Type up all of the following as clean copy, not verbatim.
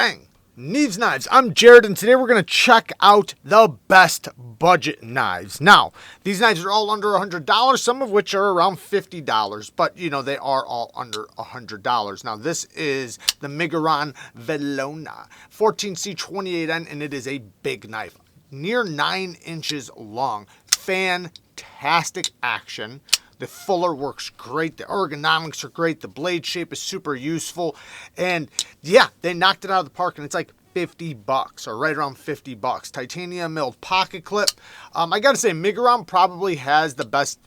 Bang! Neeves Knives. I'm Jared, and today we're going to check out the best budget knives. Now, these knives are all under $100, some of which are around $50, but, you know, they are all under $100. Now, this is the MIGURON VELONA 14C28N, and it is a big knife, near 9 inches long. Fantastic action. The fuller works great. The ergonomics are great. The blade shape is super useful. And yeah, they knocked it out of the park, and it's like $50 or right around $50. Titanium milled pocket clip. I got to say, MIGURON probably has the best,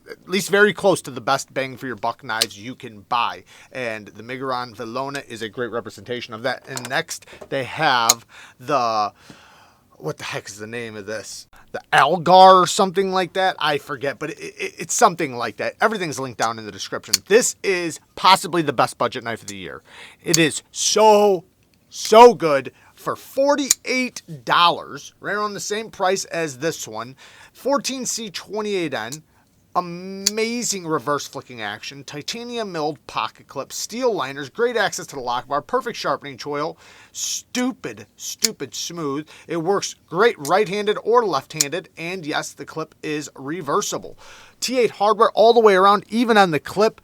at least very close to the best bang for your buck knives you can buy. And the MIGURON VELONA is a great representation of that. And next, they have the, what the heck is the name of this? The Algar or something like that. I forget, but it's something like that. Everything's linked down in the description. This is possibly the best budget knife of the year. It is so good for $48, right around the same price as this one. 14C28N. Amazing reverse flicking action, titanium milled pocket clip, steel liners, great access to the lock bar, perfect sharpening choil, stupid smooth. It works great right-handed or left-handed, and yes, the clip is reversible. T8 hardware all the way around, even on the clip.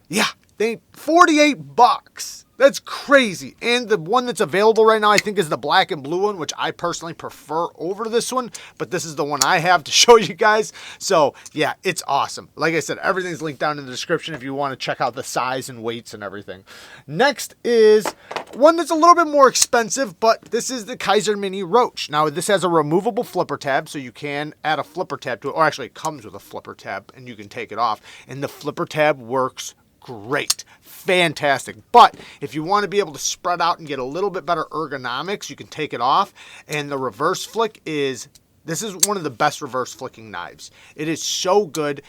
Yeah, they $48. That's crazy. And the one that's available right now, I think, is the black and blue one, which I personally prefer over this one. But this is the one I have to show you guys. So, yeah, it's awesome. Like I said, everything's linked down in the description if you want to check out the size and weights and everything. Next is one that's a little bit more expensive, but this is the KIZER Mini Roach. Now, this has a removable flipper tab, so you can add a flipper tab to it. Or actually, it comes with a flipper tab, and you can take it off. And the flipper tab works great. Fantastic. But if you want to be able to spread out and get a little bit better ergonomics, you can take it off. And the reverse flick is, this is one of the best reverse flicking knives. It is so good.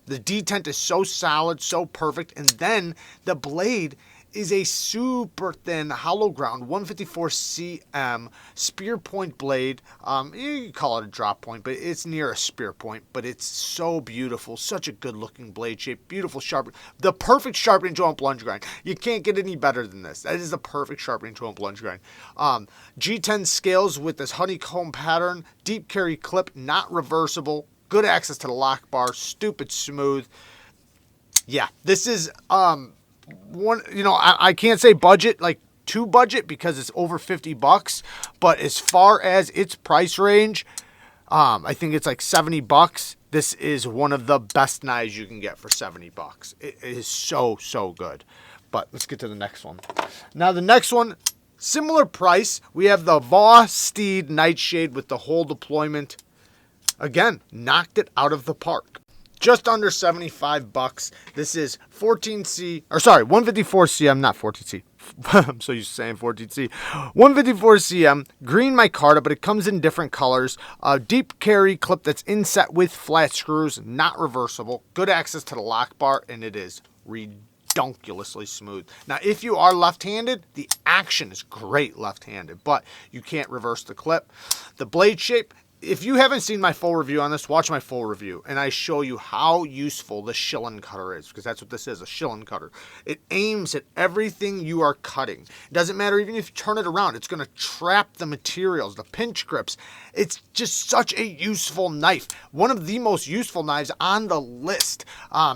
The detent is so solid, so perfect. And then the blade is a super thin hollow ground 154 cm spear point blade. You can call it a drop point, but it's near a spear point, but it's so beautiful. Such a good looking blade shape, beautiful sharp, the perfect sharpening tool and plunge grind. You can't get any better than this. That is the perfect sharpening tool and plunge grind. G10 scales with this honeycomb pattern, deep carry clip, not reversible, good access to the lock bar, stupid smooth. Yeah, this is one, you know, I can't say budget, like too budget, because it's over $50, but as far as its price range, I think it's like $70. This is one of the best knives you can get for $70. It is so good. But let's get to the next one. Now the next one, similar price, we have the VOSTEED Nightshade with the whole deployment. Again, knocked it out of the park. Just under $75. This is 154 cm, not 14C. I'm so used to saying 14C. 154 cm, green micarta, but it comes in different colors. A deep carry clip that's inset with flat screws, not reversible. Good access to the lock bar, and it is redonkulously smooth. Now, if you are left-handed, the action is great left-handed, but you can't reverse the clip. The blade shape, if you haven't seen my full review on this, watch my full review, and I show you how useful the shilling cutter is, because that's what this is, a shilling cutter. It aims at everything you are cutting. It doesn't matter, even if you turn it around, it's going to trap the materials, the pinch grips. It's just such a useful knife. One of the most useful knives on the list.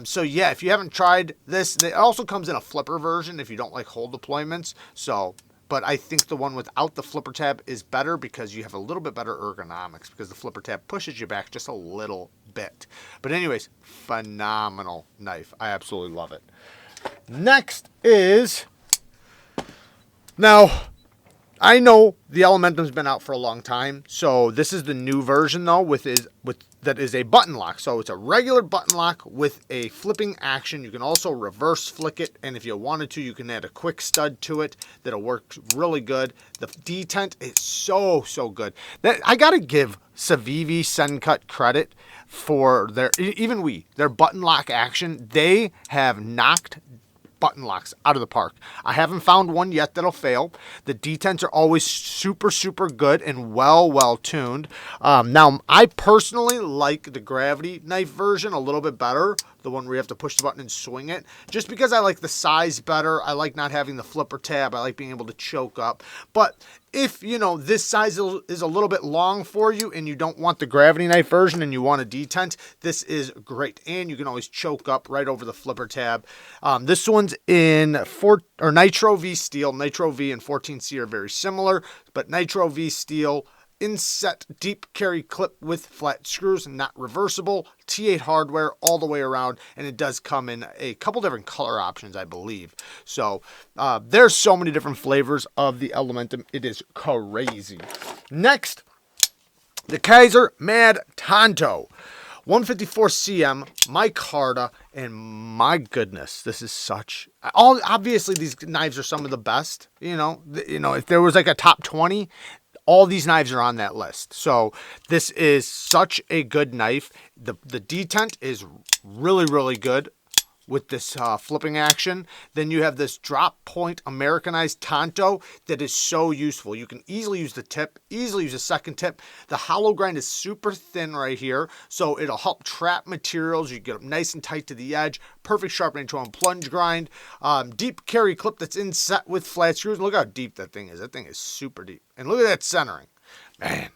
So yeah, if you haven't tried this, it also comes in a flipper version if you don't like whole deployments. But I think the one without the flipper tab is better because you have a little bit better ergonomics, because the flipper tab pushes you back just a little bit. But anyways, phenomenal knife. I absolutely love it. Next is, now, I know the Elementum's been out for a long time, so this is the new version though, that is a button lock. So it's a regular button lock with a flipping action. You can also reverse flick it, and if you wanted to, you can add a quick stud to it that'll work really good. The detent is so good. That I gotta give CIVIVI Sencut credit for their button lock action. They have knocked button locks out of the park. I haven't found one yet that'll fail. The detents are always super good and well tuned. Now, I personally like the gravity knife version a little bit better, the one where you have to push the button and swing it, just because I like the size better. I like not having the flipper tab. I like being able to choke up. But if, you know, this size is a little bit long for you and you don't want the gravity knife version and you want a detent, this is great. And you can always choke up right over the flipper tab. This one's in Nitro V steel. Nitro V and 14C are very similar, but Nitro V steel, inset deep carry clip with flat screws, not reversible, T8 hardware all the way around, and it does come in a couple different color options, I believe. So there's so many different flavors of the Elementum. It is crazy. Next, the Kaiser Mad Tanto. 154 cm, micarta, and my goodness, this is such... Obviously, these knives are some of the best. You know, if there was like a top 20, all these knives are on that list. So this is such a good knife. The detent is really, really good with this flipping action. Then you have this drop point Americanized Tanto that is so useful. You can easily use the tip, easily use a second tip. The hollow grind is super thin right here, so it'll help trap materials. You get them nice and tight to the edge. Perfect sharpening tool and plunge grind. Deep carry clip that's inset with flat screws. Look how deep that thing is. That thing is super deep. And look at that centering. Man,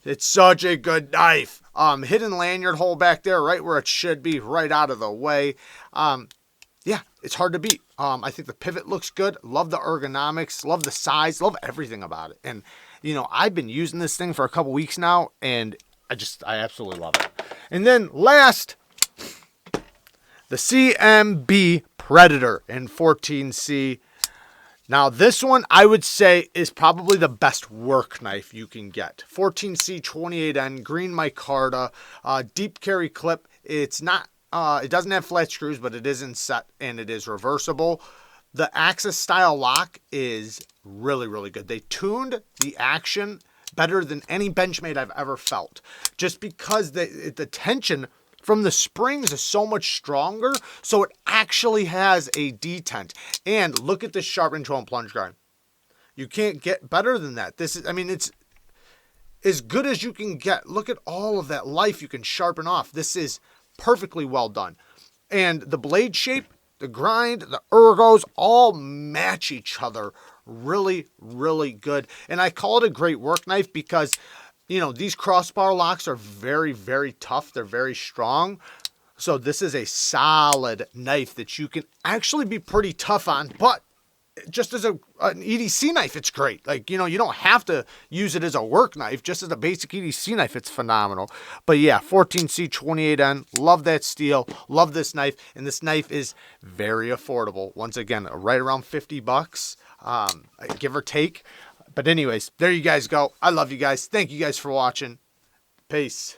it's such a good knife. Hidden lanyard hole back there, right where it should be, right out of the way. Yeah, it's hard to beat. I think the pivot looks good. Love the ergonomics. Love the size. Love everything about it. And, you know, I've been using this thing for a couple weeks now, and I absolutely love it. And then last, the CMB Predator in 14C. Now, this one, I would say, is probably the best work knife you can get. 14C 28N, green micarta, deep carry clip. It's not, it doesn't have flat screws, but it is inset and it is reversible. The Axis style lock is really, really good. They tuned the action better than any Benchmade I've ever felt. Just because the tension from the springs is so much stronger, so it actually has a detent. And look at this sharpening tool and plunge grind. You can't get better than that. This is, I mean, it's as good as you can get. Look at all of that life you can sharpen off. This is perfectly well done. And the blade shape, the grind, the ergos all match each other really, really good. And I call it a great work knife because, you know, these crossbar locks are very, very tough. They're very strong. So this is a solid knife that you can actually be pretty tough on, but just as an EDC knife, it's great. Like, you know, you don't have to use it as a work knife. Just as a basic EDC knife, it's phenomenal. But yeah, 14C 28N, love that steel, love this knife, and this knife is very affordable. Once again, right around 50 bucks, give or take. But anyways, there you guys go. I love you guys. Thank you guys for watching. Peace.